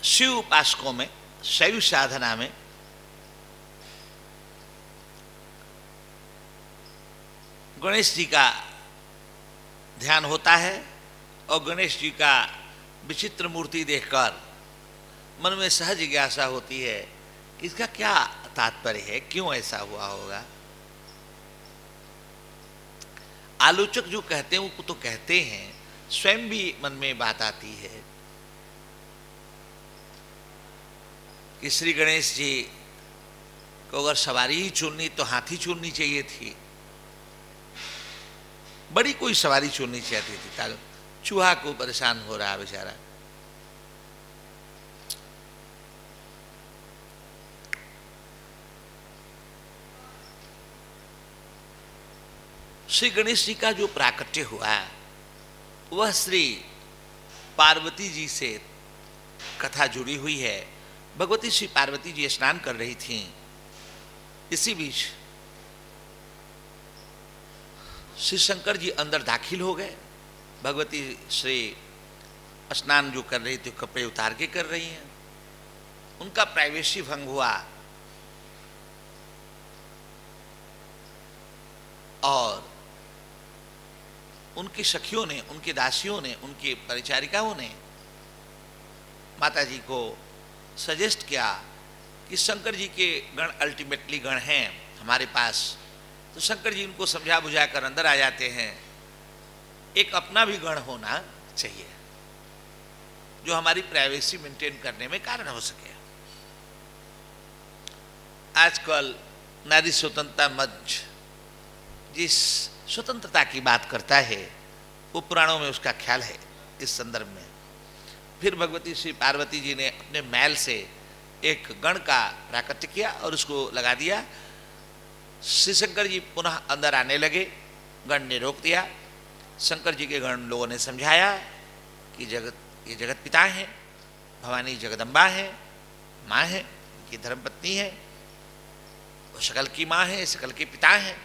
शिव उपासकों में, शैव साधना में गणेश जी का ध्यान होता है और गणेश जी का विचित्र मूर्ति देखकर मन में सहज जिज्ञासा होती है कि इसका क्या तात्पर्य है, क्यों ऐसा हुआ होगा। आलोचक जो कहते हैं वो तो कहते हैं, स्वयं भी मन में बात आती है कि श्री गणेश जी को अगर सवारी ही चुननी तो हाथी चुननी चाहिए थी, बड़ी कोई सवारी चुननी चाहती थी, ताकि चूहा को परेशान हो रहा बेचारा। श्री गणेश जी का जो प्राकट्य हुआ वह श्री पार्वती जी से कथा जुड़ी हुई है। भगवती श्री पार्वती जी स्नान कर रही थीं, इसी बीच श्री शंकर जी अंदर दाखिल हो गए। भगवती श्री स्नान जो कर रही थी कपड़े उतार के कर रही हैं, उनका प्राइवेसी भंग हुआ और उनकी सखियों ने, उनकी दासियों ने, उनकी परिचारिकाओं ने माता जी को सजेस्ट किया कि शंकर जी के गण अल्टीमेटली गण हैं हमारे पास, तो शंकर जी उनको समझा बुझा कर अंदर आ जाते हैं। एक अपना भी गण होना चाहिए जो हमारी प्राइवेसी मेंटेन करने में कारण हो सके। आजकल नारी स्वतंत्रता मंच जिस स्वतंत्रता की बात करता है वो पुराणों में उसका ख्याल है। इस संदर्भ में फिर भगवती श्री पार्वती जी ने अपने मैल से एक गण का प्राकट्य किया और उसको लगा दिया। श्री शंकर जी पुनः अंदर आने लगे, गण ने रोक दिया। शंकर जी के गण लोगों ने समझाया कि ये जगत पिता हैं, भवानी जगदम्बा है, माँ है, उनकी धर्मपत्नी है, वो सकल की माँ है, सकल के पिता हैं,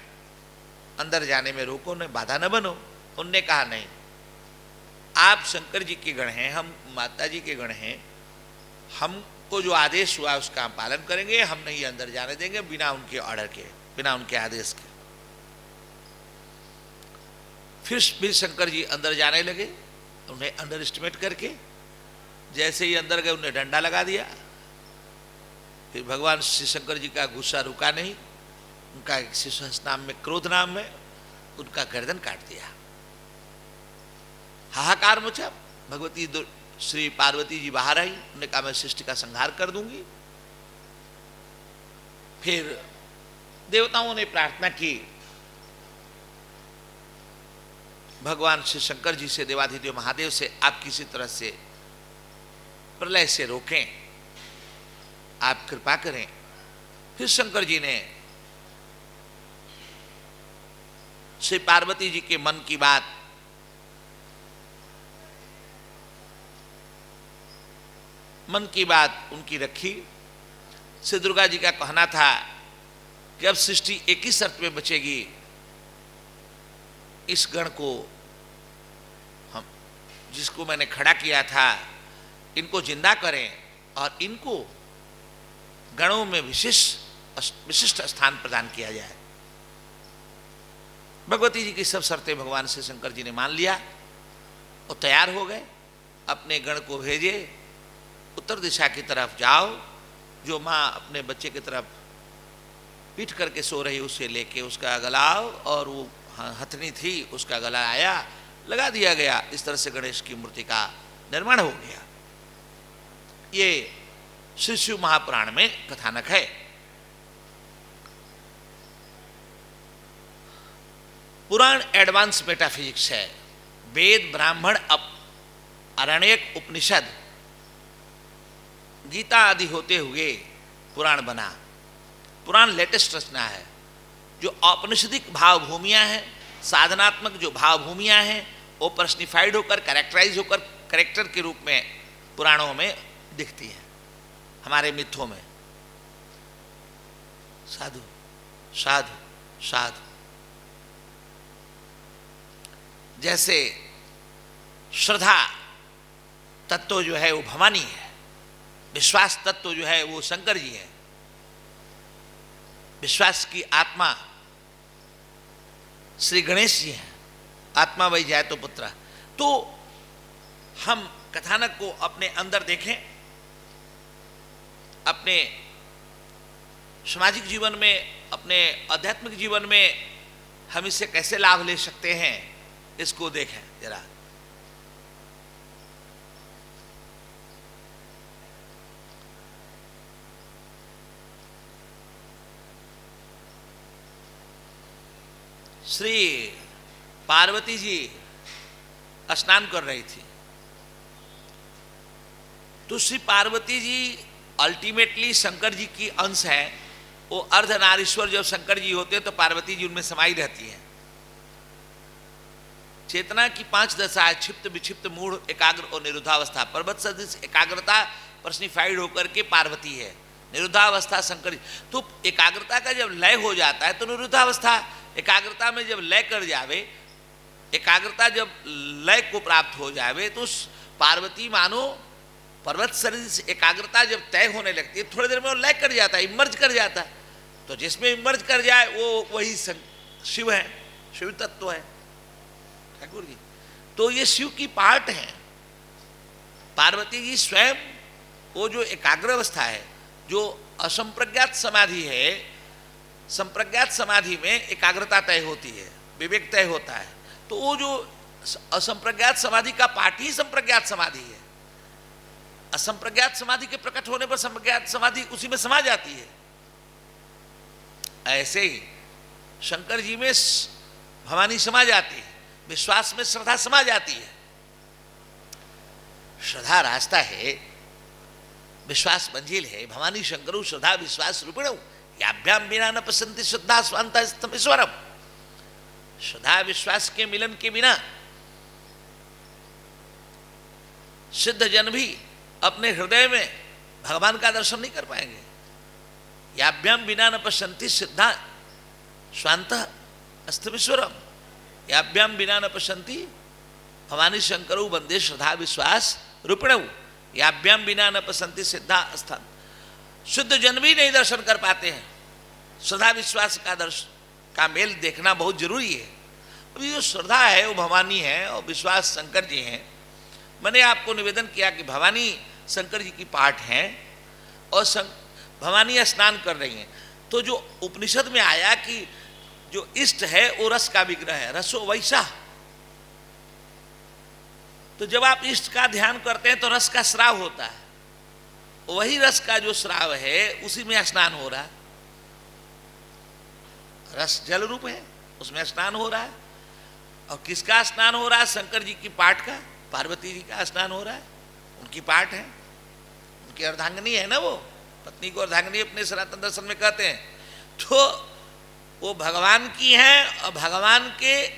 अंदर जाने में रोको, न बाधा न बनो। उनने कहा नहीं, आप शंकर जी के गण हैं, हम माता जी के गण हैं, हमको जो आदेश हुआ उसका हम पालन करेंगे, हम नहीं अंदर जाने देंगे बिना उनके ऑर्डर के, बिना उनके आदेश के। फिर शंकर जी अंदर जाने लगे, उन्हें अंडर एस्टिमेट करके। जैसे ही अंदर गए उन्हें डंडा लगा दिया। फिर भगवान श्री शंकर जी का गुस्सा रुका नहीं, उनका शिशुहंस नाम में, क्रोध नाम में उनका गर्दन काट दिया। हाहाकार मचा। भगवती श्री पार्वती जी बाहर आई, उन्होंने कहा मैं सृष्टि का संहार कर दूंगी। फिर देवताओं ने प्रार्थना की भगवान श्री शंकर जी से, देवाधिदेव महादेव से, आप किसी तरह से प्रलय से रोकें, आप कृपा करें। फिर शंकर जी ने श्री पार्वती जी के मन की बात उनकी रखी। श्री दुर्गा जी का कहना था कि अब सृष्टि एक ही शर्त में बचेगी, इस गण को हम जिसको मैंने खड़ा किया था इनको जिंदा करें और इनको गणों में विशिष्ट स्थान प्रदान किया जाए। भगवती जी की सब शर्तें भगवान श्री शंकर जी ने मान लिया और तैयार हो गए। अपने गण को भेजे, उत्तर दिशा की तरफ जाओ, जो माँ अपने बच्चे की तरफ पीठ करके सो रही उसे लेके उसका गलाओ, और वो हथनी थी उसका गला आया, लगा दिया गया। इस तरह से गणेश की मूर्ति का निर्माण हो गया। ये श्री शिव महापुराण में कथानक है। पुराण एडवांस मेटाफिजिक्स है। वेद, ब्राह्मण, अरण्यक, उपनिषद, गीता आदि होते हुए पुराण बना। पुराण लेटेस्ट रचना है। जो औपनिषदिक भाव भूमियाँ हैं, साधनात्मक जो भाव भूमियाँ हैं, वो पर्सनिफाइड होकर, कैरेक्टराइज होकर कैरेक्टर के रूप में पुराणों में दिखती हैं। हमारे मिथों में साधु साधु साधु, जैसे श्रद्धा तत्व जो है वो भवानी है, विश्वास तत्व जो है वो शंकर जी है, विश्वास की आत्मा श्री गणेश जी हैं, आत्मा वही जाए तो पुत्र। तो हम कथानक को अपने अंदर देखें, अपने सामाजिक जीवन में, अपने आध्यात्मिक जीवन में हम इससे कैसे लाभ ले सकते हैं, इसको देखें जरा। श्री पार्वती जी स्नान कर रही थी, तो श्री पार्वती जी अल्टीमेटली शंकर जी की अंश है। वो अर्धनारीश्वर जब शंकर जी होते हैं तो पार्वती जी उनमें समाई रहती है। चेतना की 5 दशाएं, क्षिप्त विक्षिप्त मूढ़ एकाग्र और निरुद्धावस्था। पर्वत सदृश एकाग्रता पर्सनिफाइड होकर के पार्वती है, निरुद्धावस्था शंकर जी। तो एकाग्रता का जब लय हो जाता है तो निरुद्धावस्था, एकाग्रता में जब लय कर जावे, एकाग्रता जब लय को प्राप्त हो जावे तो पार्वती मानो पर्वत सदृश एकाग्रता जब तय होने लगती है, थोड़ी देर में वो लय कर जाता है, इमर्ज कर जाता है। तो जिसमें इमर्ज कर जाए वो वही शिव है, शिव तत्व है ठाकुर जी। तो ये शिव की पार्ट है। पार्वती जी स्वयं वो जो एकाग्र अवस्था है, जो असंप्रज्ञात समाधि है, संप्रज्ञात समाधि में एकाग्रता तय होती है, विवेक तय होता है। तो वो जो असंप्रज्ञात समाधि का पार्ट ही संप्रज्ञात समाधि है। असंप्रज्ञात समाधि के प्रकट होने पर संप्रज्ञात समाधि उसी में समा जाती है। ऐसे ही शंकर जी में भवानी समा जाती है, विश्वास में श्रद्धा समा जाती है। श्रद्धा रास्ता है, विश्वास मंजिल है। भवानी शंकरु श्रद्धा विश्वास रूपिणौ याभ्याम बिना न पसंती श्रद्धा स्वांतस्तम ईश्वरम। श्रद्धा विश्वास के मिलन के बिना सिद्ध जन भी अपने हृदय में भगवान का दर्शन नहीं कर पाएंगे। याभ्याम बिना न पश्यन्ति सिद्धा स्वांत अस्तमीश्वरम। याभ्याम बिना न पश्यन्ति भवानी शंकरौ वंदे श्रद्धा विश्वास रूपिणौ। याभ्याम बिना न पश्यन्ति सिद्धा अस्थान। शुद्ध जन भी नहीं दर्शन कर पाते हैं। श्रद्धा विश्वास का मेल देखना बहुत जरूरी है। अभी जो श्रद्धा है वो भवानी है और विश्वास शंकर जी हैं। मैंने आपको निवेदन किया कि भवानी शंकर जी की पाठ हैं और भवानी स्नान कर रही हैं। तो जो उपनिषद में आया कि जो इष्ट है वो रस का विग्रह है, रसो वैसा। तो जब आप इष्ट का ध्यान करते हैं तो रस का स्राव होता है। वही रस का जो स्राव है उसी में स्नान हो रहा है। रस जल रूप है, उसमें स्नान हो रहा है। और किसका स्नान हो रहा है? शंकर जी की पाठ का, पार्वती जी का स्नान हो रहा है। उनकी पाठ है, उनकी अर्धांगिनी है ना, वो पत्नी को अर्धांगिनी अपने सनातन दर्शन में कहते हैं। तो वो भगवान की है और भगवान के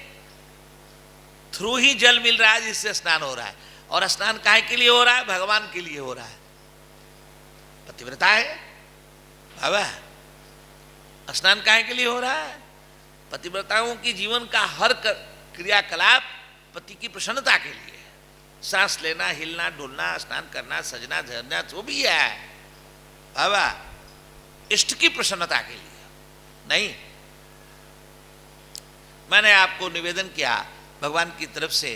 थ्रू ही जल मिल रहा है जिससे स्नान हो रहा है। और स्नान काहे के लिए हो रहा है? भगवान के लिए हो रहा है। पतिव्रता है बाबा, स्नान काहे के लिए हो रहा है? पतिव्रताओं की जीवन का हर क्रियाकलाप पति की प्रसन्नता के लिए। सांस लेना, हिलना, डुलना, स्नान करना, सजना, झरना, जो भी है बाबा इष्ट की प्रसन्नता के लिए नहीं। मैंने आपको निवेदन किया भगवान की तरफ से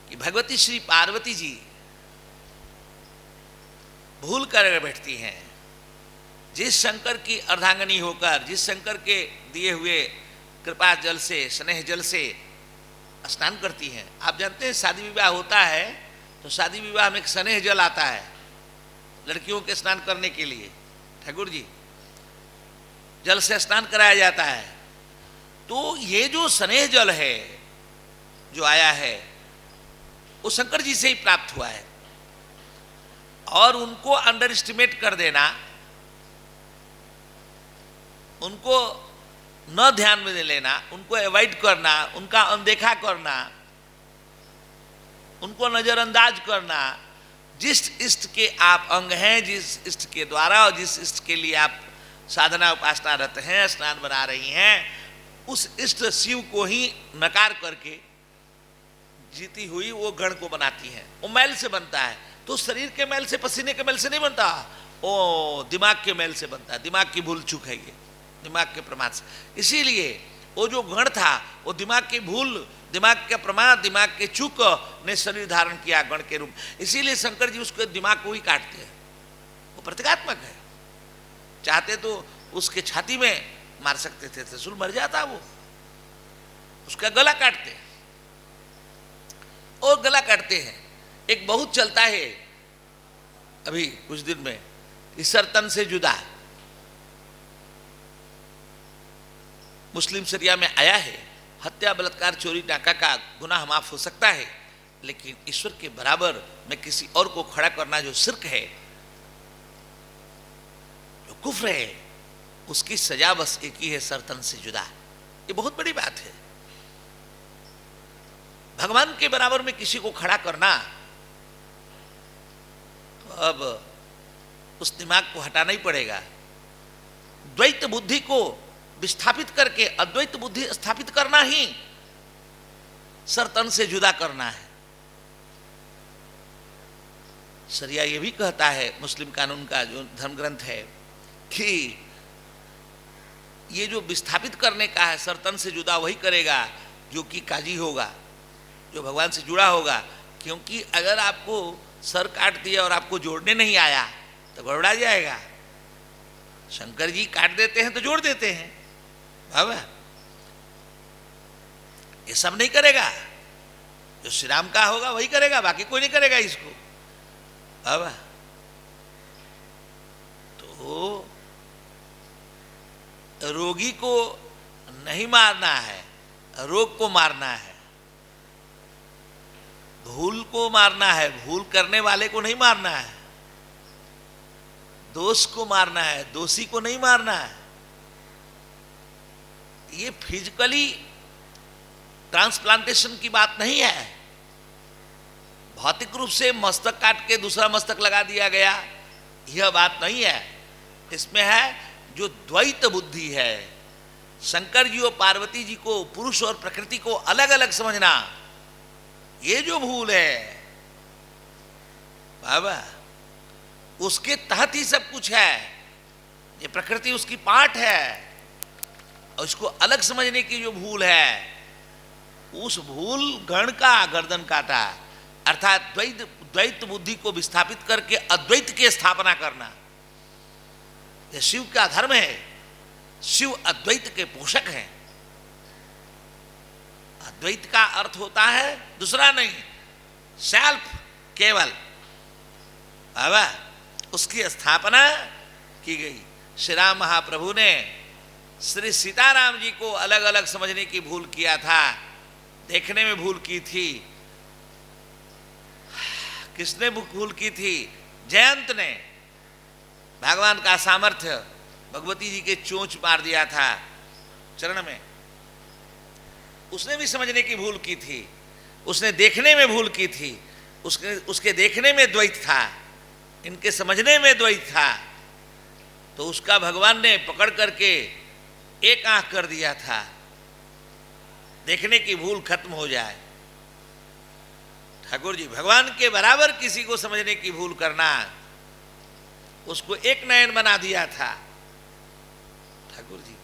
कि भगवती श्री पार्वती जी भूल कर बैठती हैं। जिस शंकर की अर्धांगिनी होकर, जिस शंकर के दिए हुए कृपा जल से, स्नेह जल से स्नान करती हैं। आप जानते हैं शादी विवाह होता है तो शादी विवाह में एक स्नेह जल आता है लड़कियों के स्नान करने के लिए। ठाकुर जी, जल से स्नान कराया जाता है। तो ये जो स्नेह जल है जो आया है वो शंकर जी से ही प्राप्त हुआ है। और उनको अंडर एस्टिमेट कर देना, उनको न ध्यान में ले लेना, उनको अवॉइड करना, उनका अनदेखा करना, उनको नजरअंदाज करना, जिस इष्ट के आप अंग हैं, जिस इष्ट के द्वारा और जिस इष्ट के लिए आप साधना उपासना रत हैं, स्नान बना रही हैं, उस इष्ट शिव को ही नकार करके जीती हुई वो गण को बनाती हैं। वो मैल से बनता है। तो शरीर के मैल से, पसीने के मैल से नहीं बनता, ओ दिमाग के मैल से बनता है। दिमाग की भूल चूक है ये, दिमाग के प्रमाद से। इसीलिए वो जो गण था वो दिमाग की भूल, दिमाग का प्रमाद, दिमाग के चूक ने शरीर धारण किया गण के रूप। इसीलिए शंकर जी उसके दिमाग को ही काटते हैं, वो प्रतीकात्मक है। चाहते तो उसके छाती में मार सकते थे, त्रिशूल मर जाता, वो उसका गला काटते हैं और गला काटते हैं। एक बहुत चलता है अभी कुछ दिन में, ईसर तन से जुदा, मुस्लिम शरिया में आया है। हत्या, बलात्कार, चोरी, डाका का गुनाह माफ हो सकता है, लेकिन ईश्वर के बराबर में किसी और को खड़ा करना जो शिर्क है, जो कुफ्र है, उसकी सजा बस एक ही है, सरतन से जुदा। ये बहुत बड़ी बात है। भगवान के बराबर में किसी को खड़ा करना, तो अब उस दिमाग को हटाना ही पड़ेगा। द्वैत बुद्धि को विस्थापित करके अद्वैत बुद्धि स्थापित करना ही सरतन से जुदा करना है। शरिया ये भी कहता है, मुस्लिम कानून का जो धर्म ग्रंथ है, कि ये जो विस्थापित करने का है, सरतन से जुदा वही करेगा जो कि काजी होगा, जो भगवान से जुड़ा होगा। क्योंकि अगर आपको सर काट दिया और आपको जोड़ने नहीं आया तो गड़बड़ा जाएगा। शंकर जी काट देते हैं तो जोड़ देते हैं, बाबा ये सब नहीं करेगा, जो श्री राम का होगा वही करेगा, बाकी कोई नहीं करेगा इसको, बाबा। तो रोगी को नहीं मारना है, रोग को मारना है, भूल को मारना है, भूल करने वाले को नहीं मारना है, दोष को मारना है, दोषी को नहीं मारना है। ये फिजिकली ट्रांसप्लांटेशन की बात नहीं है, भौतिक रूप से मस्तक काट के दूसरा मस्तक लगा दिया गया, यह बात नहीं है। इसमें है जो द्वैत बुद्धि है, शंकर जी और पार्वती जी को, पुरुष और प्रकृति को अलग अलग समझना, ये जो भूल है बाबा, उसके तहत ही सब कुछ है। ये प्रकृति उसकी पार्ट है, और उसको अलग समझने की जो भूल है, उस भूल गण का गर्दन काटा, अर्थात द्वैत बुद्धि को विस्थापित करके अद्वैत की स्थापना करना। यह शिव का धर्म है। शिव अद्वैत के पोषक हैं। अद्वैत का अर्थ होता है दूसरा नहीं, सेल्फ, केवल, बाबा उसकी स्थापना की गई। श्री राम महाप्रभु ने श्री सीताराम जी को अलग अलग समझने की भूल किया था, देखने में भूल की थी। किसने भूल की थी? जयंत ने। भगवान का सामर्थ्य, भगवती जी के चोंच मार दिया था चरण में, उसने भी समझने की भूल की थी, उसने देखने में भूल की थी। उसके देखने में द्वैत था, इनके समझने में द्वैत था, तो उसका भगवान ने पकड़ करके एक आंख कर दिया था, देखने की भूल खत्म हो जाए। ठाकुर जी, भगवान के बराबर किसी को समझने की भूल करना, उसको एक नयन बना दिया था। ठाकुर जी,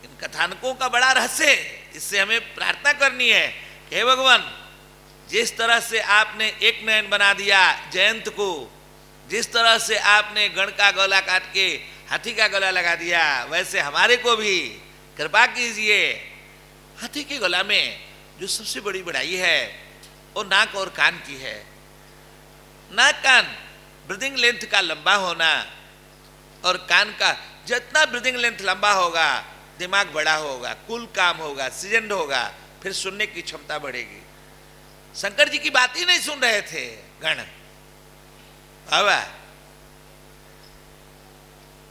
इन कथानकों का बड़ा रहस्य है। इससे हमें प्रार्थना करनी है कि हे भगवान, जिस तरह से आपने एक नयन बना दिया जयंत को, जिस तरह से आपने गण का गला काट के हाथी का गला लगा दिया, वैसे हमारे को भी कृपा कीजिए। हाथी के गला में जो सबसे बड़ी बड़ाई है वो नाक और कान की है। नाक कान ब्रीदिंग लेंथ का लंबा होना, और कान का जितना ब्रीदिंग लेंथ लंबा होगा दिमाग बड़ा होगा, कुल काम होगा, सीजन होगा, फिर सुनने की क्षमता बढ़ेगी। शंकर जी की बात ही नहीं सुन रहे थे गण, बाबा।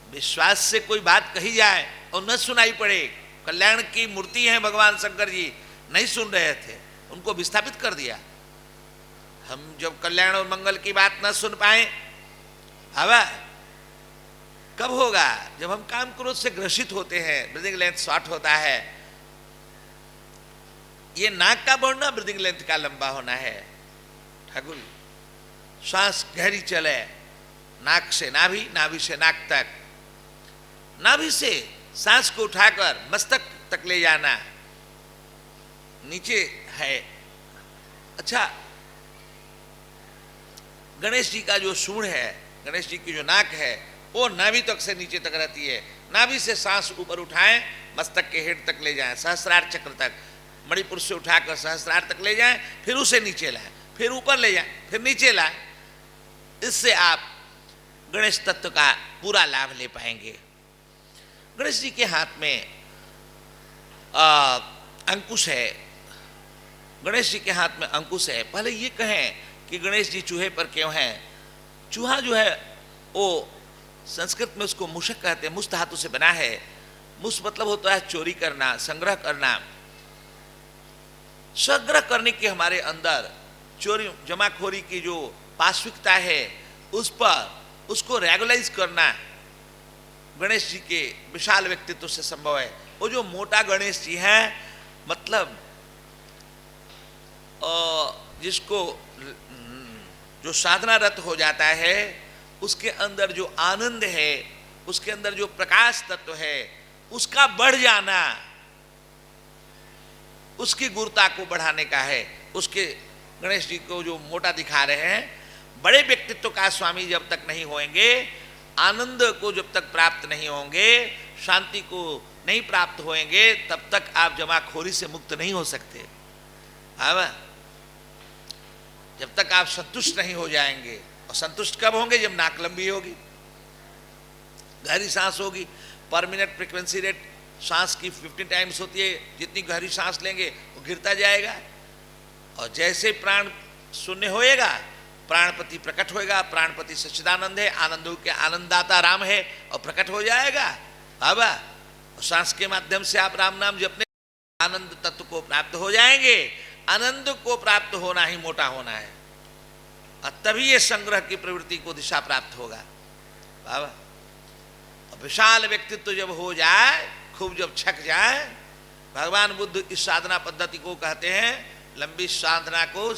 विश्वास से कोई बात कही जाए और न सुनाई पड़े, कल्याण की मूर्ति है भगवान शंकर जी, नहीं सुन रहे थे, उनको विस्थापित कर दिया। हम जब कल्याण और मंगल की बात न सुन पाए, बाबा कब होगा? जब हम काम क्रोध से ग्रसित होते हैं, ब्रीदिंग लेंथ शॉर्ट होता है। ये नाक का बढ़ना ब्रीदिंग लेंथ का लंबा होना है। ठाकुर सांस गहरी चले, नाक से नाभि, नाभि से नाक तक, नाभि से सांस को उठाकर मस्तक तक ले जाना, नीचे है। अच्छा, गणेश जी का जो सूंड है, गणेश जी की जो नाक है, वो नाभि तक से नीचे तक रहती है। नाभि से सांस ऊपर उठाएं, मस्तक के हेड तक ले जाएं, सहस्त्रार चक्र तक, मणिपुर से उठाकर सहस्त्रार तक ले जाएं, फिर उसे नीचे लाएं, फिर ऊपर ले जाएं, फिर नीचे लाएं। इससे आप गणेश तत्व का पूरा लाभ ले पाएंगे। गणेश जी के हाथ में अंकुश है, गणेश जी के हाथ में अंकुश है। पहले ये कहें कि गणेश जी चूहे पर क्यों हैं। चूहा जो है वो संस्कृत में उसको मूषक कहते हैं, मुस्त धातु से बना है। मुस्त मतलब होता है चोरी करना, संग्रह करना। संग्रह करने के हमारे अंदर चोरी जमाखोरी की जो पार्श्विकता है उस पर उसको रेगुलाइज करना गणेश जी के विशाल व्यक्तित्व से संभव है। वो जो मोटा गणेश जी हैं, मतलब जिसको जो साधना रत हो जाता है, उसके अंदर जो आनंद है, उसके अंदर जो प्रकाश तत्व है, उसका बढ़ जाना, उसकी गुरुता को बढ़ाने का है। उसके गणेश जी को जो मोटा दिखा रहे हैं, बड़े व्यक्तित्व का स्वामी जब तक नहीं होंगे, आनंद को जब तक प्राप्त नहीं होंगे, शांति को नहीं प्राप्त होंगे, तब तक आप जमाखोरी से मुक्त नहीं हो सकते। अब जब तक आप संतुष्ट नहीं हो जाएंगे, और संतुष्ट कब होंगे? जब नाक लंबी होगी, गहरी सांस होगी। पर मिनट फ्रीक्वेंसी रेट सांस की 50 टाइम्स होती है। जितनी गहरी सांस लेंगे वो गिरता जाएगा, और जैसे प्राण शून्य होएगा, प्राणपति प्रकट होएगा। प्राणपति सच्चिदानंद है, आनंदों के आनंददाता राम है, और प्रकट हो जाएगा। अब सांस के माध्यम से आप राम नाम जपने आनंद तत्व को प्राप्त हो जाएंगे। आनंद को प्राप्त होना ही मोटा होना है, और तभी ये संग्रह की प्रवृत्ति को दिशा प्राप्त होगा। बाबा, विशाल व्यक्तित्व जब हो जाए, खूब जब छक जाए, भगवान बुद्ध इस साधना पद्धति को कहते हैं, लंबी साधना को,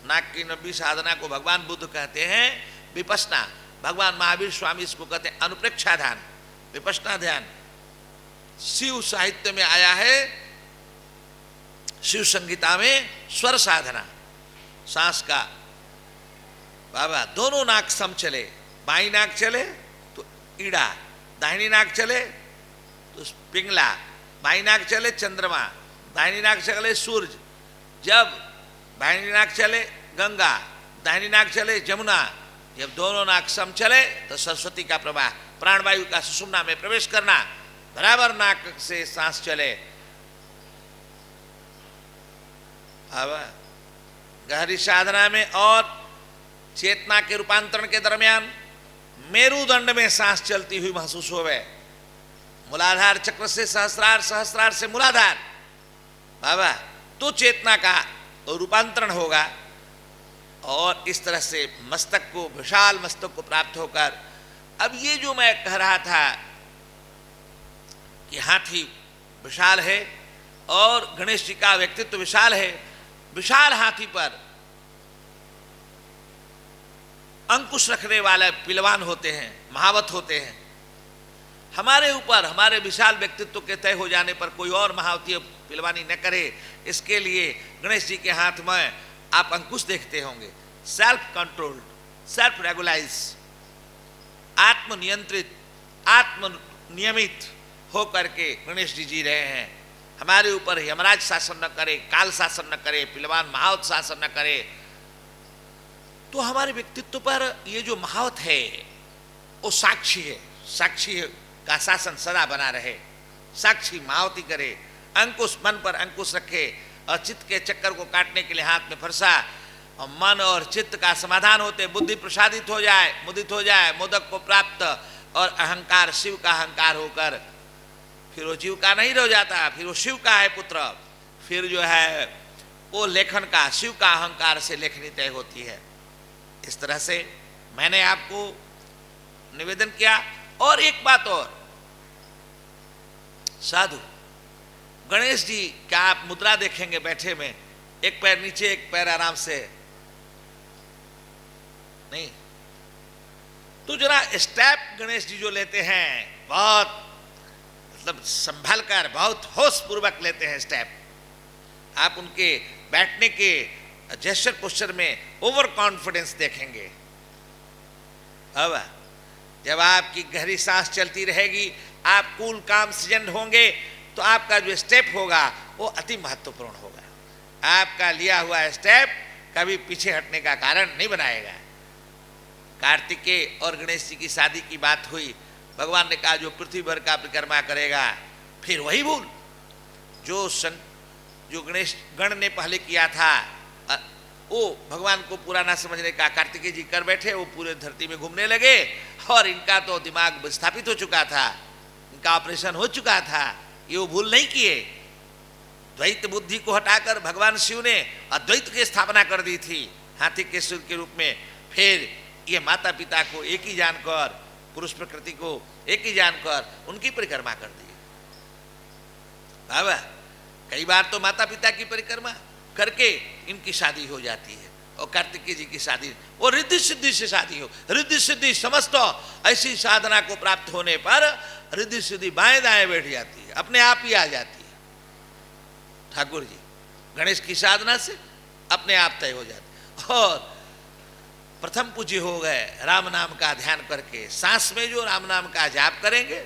नाक की लंबी साधना को भगवान बुद्ध कहते हैं विपश्यना। भगवान महावीर स्वामी इसको कहते हैं अनुप्रेक्षा ध्यान, विपश्यना ध्यान। शिव साहित्य में आया है, शिव संगीता में स्वर साधना, सांस का। बाबा, दोनों नाक सम चले, बाई नाक चले तो ईड़ा, दाहिनी नाक चले तो पिंगला, बाई नाक चले चंद्रमा, दाहिनी नाक चले सूरज। जब बाहिनी नाक चले गंगा, दाहिनी नाक चले जमुना। जब दोनों नाक सम चले तो सरस्वती का प्रवाह, प्राणवायु का सुषुम्ना में प्रवेश करना। बराबर नाक से सांस चले। अब गहरी साधना में और चेतना के रूपांतरण के दरमियान मेरुदंड में सांस चलती हुई महसूस होवे। मूलाधार चक्र से सहस्रार, सहस्रार से मूलाधार, बाबा, तो चेतना का रूपांतरण होगा। और इस तरह से मस्तक को, विशाल मस्तक को प्राप्त होकर, अब ये जो मैं कह रहा था कि हाथी विशाल है और गणेश जी का व्यक्तित्व विशाल है, विशाल हाथी पर अंकुश रखने वाले पिलवान होते हैं, महावत होते हैं। हमारे ऊपर, हमारे विशाल व्यक्तित्व के तय हो जाने पर कोई और महावती पिलवानी न करे, इसके लिए गणेश जी के हाथ में आप अंकुश देखते होंगे। सेल्फ कंट्रोल्ड, सेल्फ रेगुलाइज, आत्मनियंत्रित, आत्मनियमित हो करके गणेश जी जी रहे हैं। हमारे ऊपर यमराज शासन न करे, काल शासन न करे, पिलवान महावत शासन न करे, तो हमारे व्यक्तित्व पर ये जो महावत है वो साक्षी है। साक्षी का शासन सदा बना रहे, साक्षी महावती करे, अंकुश मन पर अंकुश रखे, और चित्त के चक्कर को काटने के लिए हाथ में फरसा, और मन और चित्त का समाधान होते बुद्धि प्रसादित हो जाए, मुदित हो जाए, मोदक को प्राप्त, और अहंकार शिव का अहंकार होकर फिर वो जीव का नहीं रह जाता, फिर वो शिव का है पुत्र। फिर जो है वो लेखन का, शिव का अहंकार से लेखनी तय होती है। इस तरह से मैंने आपको निवेदन किया। और एक बात और, साधु गणेश जी क्या आप मुद्रा देखेंगे बैठे में, एक पैर नीचे एक पैर आराम से, नहीं। तो जरा स्टेप गणेश जी जो लेते हैं बहुत मतलब संभल कर, बहुत होश पूर्वक लेते हैं स्टेप। आप उनके बैठने के जेस्चर पोस्चर में ओवर कॉन्फिडेंस देखेंगे। अब जब आपकी गहरी सांस चलती रहेगी, आप कूल काम सीजन होंगे, तो आपका जो स्टेप होगा वो अति महत्वपूर्ण होगा। आपका लिया हुआ स्टेप कभी पीछे हटने का कारण नहीं बनाएगा। कार्तिकेय और गणेश जी की शादी की बात हुई, भगवान ने कहा जो पृथ्वी भर का परिक्रमा करेगा, फिर वही भूल जो गणेश गण ने पहले किया था, वो भगवान को पूरा ना समझने का कार्तिकेय जी कर बैठे, वो पूरे धरती में घूमने लगे और इनका तो दिमाग विस्थापित हो चुका था, इनका ऑपरेशन हो चुका था, ये वो भूल नहीं किए। द्वैत बुद्धि को हटाकर भगवान शिव ने अद्वैत की स्थापना कर दी थी हाथी के सूर के रूप में। फिर ये माता पिता को एक ही जानकर, पुरुष प्रकृति को एक ही जानकर उनकी परिक्रमा कर दी। बाबा कई बार तो माता पिता की परिक्रमा करके इनकी शादी हो जाती है, और कार्तिकेय जी की शादी वो रिद्धि सिद्धि से शादी हो, रिद्धि सिद्धि समस्त ऐसी साधना को प्राप्त होने पर रिद्धि सिद्धि बाएं दाएं बैठ जाती है, अपने आप ही आ जाती है। ठाकुर जी गणेश की साधना से अपने आप तय हो जाती। और प्रथम पूज्य हो गए राम नाम का ध्यान करके, सांस में जो राम नाम का जाप करेंगे,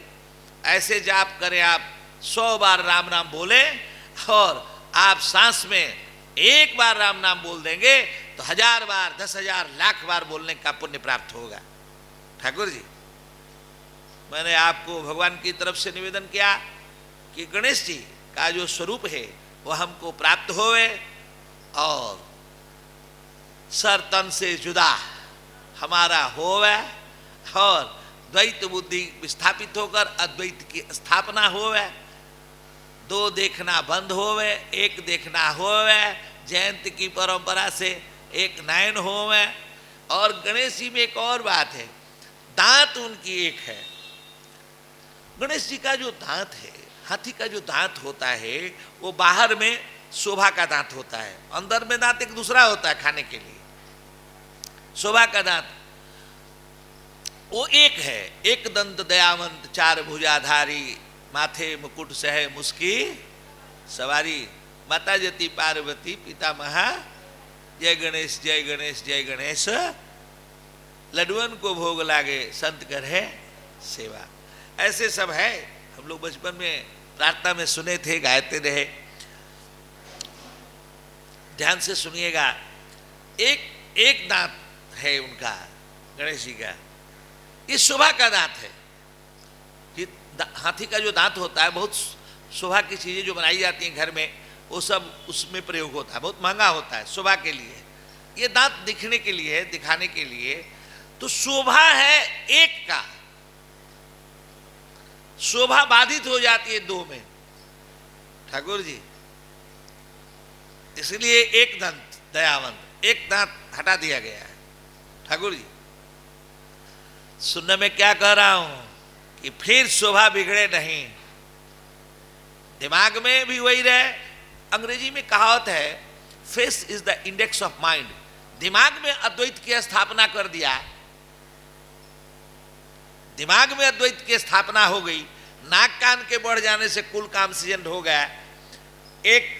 ऐसे जाप करें आप 100 बार राम नाम बोले, और आप सांस में एक बार राम नाम बोल देंगे तो 1000 बार, 10,000, लाख बार बोलने का पुण्य प्राप्त होगा। ठाकुर जी मैंने आपको भगवान की तरफ से निवेदन किया कि गणेश जी का जो स्वरूप है वह हमको प्राप्त होवे, और सर तन से जुदा हमारा होवे, और द्वैत बुद्धि विस्थापित होकर अद्वैत की स्थापना होवे, दो देखना बंद होवे, एक देखना होवे, जयंती की परंपरा से एक नयन होवे। और गणेश जी में एक और बात है, दांत उनकी एक है। गणेश जी का जो दांत है, हाथी का जो दांत होता है वो बाहर में शोभा का दांत होता है, अंदर में दांत एक दूसरा होता है खाने के लिए। शोभा का दांत वो एक है, एक दंत दयावंत चार भुजाधारी, माथे मुकुट सहे मुस्की सवारी, माता जति पार्वती पिता महा, जय गणेश जय गणेश जय गणेश, लडुअन को भोग लागे संत करे सेवा। ऐसे सब है, हम लोग बचपन में प्रार्थना में सुने थे, गाते रहे। ध्यान से सुनिएगा, एक दांत है उनका गणेश जी का, ये शोभा का दांत है। कि हाथी का जो दांत होता है, बहुत शोभा की चीजें जो बनाई जाती हैं घर में, वो सब उसमें प्रयोग होता है, बहुत महंगा होता है शोभा के लिए। ये दांत दिखने के लिए, दिखाने के लिए, तो शोभा है एक का, शोभा बाधित हो जाती है दो में। ठाकुर जी इसलिए एक दंत दयावंत, एक दांत हटा दिया गया है। ठाकुर जी सुनने में क्या कह रहा हूं कि फिर शोभा बिगड़े नहीं, दिमाग में भी वही रहे। अंग्रेजी में कहावत है, face is the index of mind. दिमाग में अद्वैत की स्थापना कर दिया, दिमाग में अद्वैत की स्थापना हो गई, नाक कान के बढ़ जाने से कुल काम सीजन हो गया, एक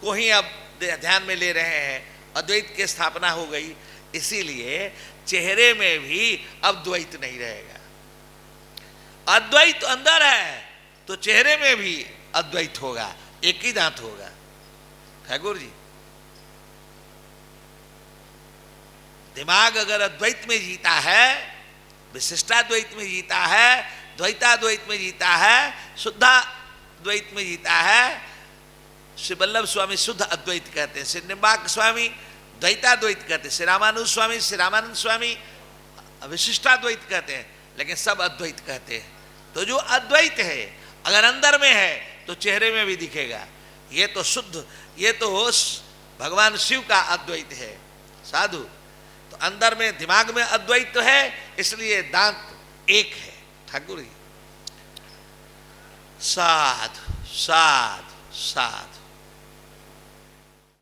को ही अब ध्यान में ले रहे हैं, अद्वैत की स्थापना हो गई, इसीलिए चेहरे में भी अब द्वैत नहीं रहेगा। अद्वैत अंदर है तो चेहरे में भी अद्वैत होगा, एक ही दांत होगा। ठाकुर जी दिमाग अगर अद्वैत में जीता है, विशिष्टाद्वैत में जीता है, द्वैताद्वैत में जीता है, शुद्धाद्वैत में जीता है। श्री वल्लभ स्वामी शुद्ध अद्वैत कहते हैं, श्री निम्बाक स्वामी द्वैताद्वैत कहते हैं, श्री रामानुज स्वामी श्री रामानंद स्वामी विशिष्टाद्वैत कहते हैं, लेकिन सब अद्वैत कहते हैं। तो जो अद्वैत है अगर अंदर में है तो चेहरे में भी दिखेगा। ये तो शुद्ध, ये तो भगवान शिव का अद्वैत है साधु। तो अंदर में दिमाग में अद्वैत तो है, इसलिए दांत एक है। ठाकुर जी साध साध साध।